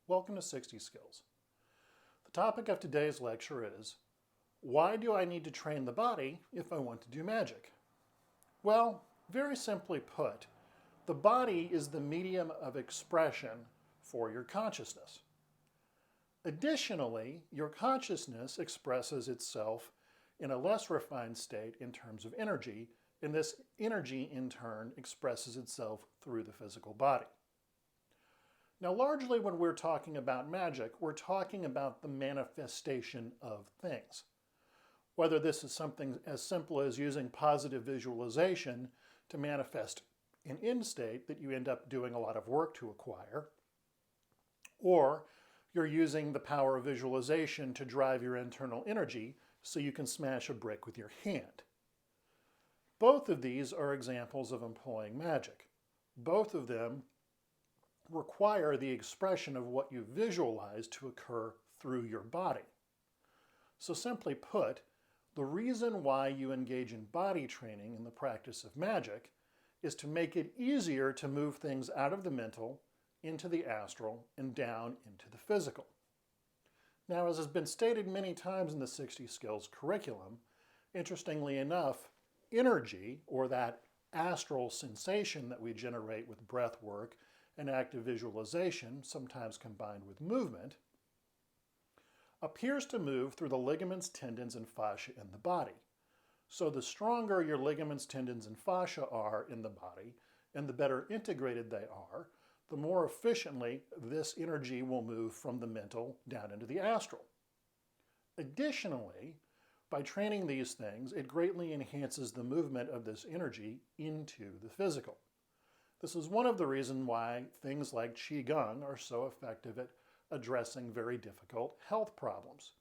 Welcome to 60 Skills. The topic of today's lecture is, why do I need to train the body if I want to do magic? Well, very simply put, the body is the medium of expression for your consciousness. Additionally, your consciousness expresses itself in a less refined state in terms of energy, and this energy in turn expresses itself through the physical body. Now, largely when we're talking about magic, we're talking about the manifestation of things. Whether this is something as simple as using positive visualization to manifest an end state that you end up doing a lot of work to acquire, or you're using the power of visualization to drive your internal energy so you can smash a brick with your hand. Both of these are examples of employing magic. Both of them require the expression of what you visualize to occur through your body. So simply put, the reason why you engage in body training in the practice of magic is to make it easier to move things out of the mental into the astral and down into the physical. Now, as has been stated many times in the 60 Skills curriculum, interestingly enough, energy, or that astral sensation that we generate with breath work and active visualization, sometimes combined with movement, appears to move through the ligaments, tendons, and fascia in the body. So the stronger your ligaments, tendons, and fascia are in the body, and the better integrated they are, the more efficiently this energy will move from the mental down into the astral. Additionally, by training these things, it greatly enhances the movement of this energy into the physical. This is one of the reasons why things like Qigong are so effective at addressing very difficult health problems.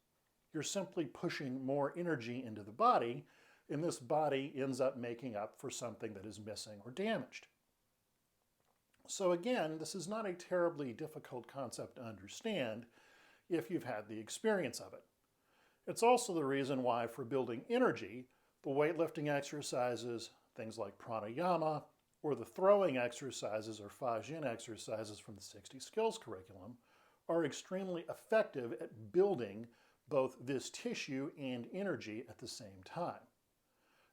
You're simply pushing more energy into the body, and this body ends up making up for something that is missing or damaged. So again, this is not a terribly difficult concept to understand if you've had the experience of it. It's also the reason why for building energy, the weightlifting exercises, things like pranayama, or the throwing exercises or Fa-Jin exercises from the 60 Skills curriculum are extremely effective at building both this tissue and energy at the same time.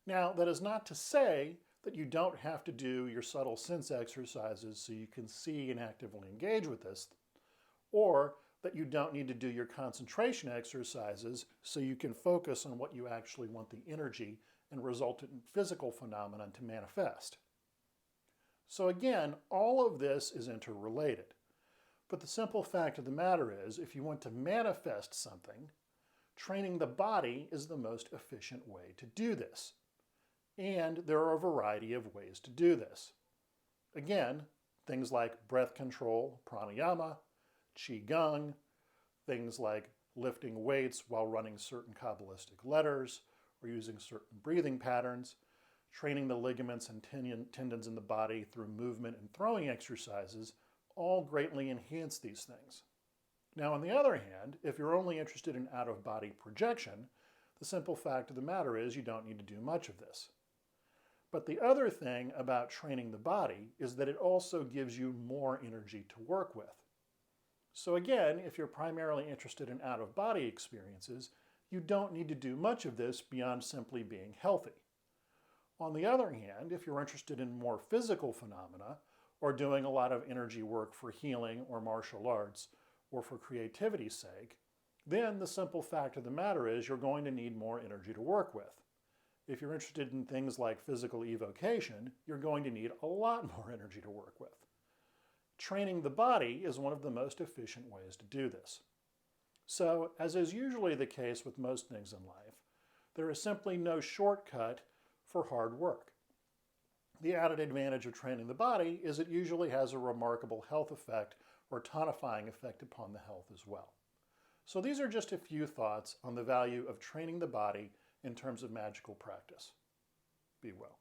Now, that is not to say that you don't have to do your subtle sense exercises so you can see and actively engage with this, or that you don't need to do your concentration exercises so you can focus on what you actually want the energy and resultant physical phenomenon to manifest. So again, all of this is interrelated. But the simple fact of the matter is, if you want to manifest something, training the body is the most efficient way to do this. And there are a variety of ways to do this. Again, things like breath control, pranayama, qigong, things like lifting weights while running certain Kabbalistic letters or using certain breathing patterns, training the ligaments and tendons in the body through movement and throwing exercises, all greatly enhance these things. Now, on the other hand, if you're only interested in out-of-body projection, the simple fact of the matter is you don't need to do much of this. But the other thing about training the body is that it also gives you more energy to work with. So again, if you're primarily interested in out-of-body experiences, you don't need to do much of this beyond simply being healthy. On the other hand, if you're interested in more physical phenomena, or doing a lot of energy work for healing or martial arts, or for creativity's sake, then the simple fact of the matter is you're going to need more energy to work with. If you're interested in things like physical evocation, you're going to need a lot more energy to work with. Training the body is one of the most efficient ways to do this. So, as is usually the case with most things in life, there is simply no shortcut for hard work. The added advantage of training the body is it usually has a remarkable health effect or tonifying effect upon the health as well. So these are just a few thoughts on the value of training the body in terms of magical practice. Be well.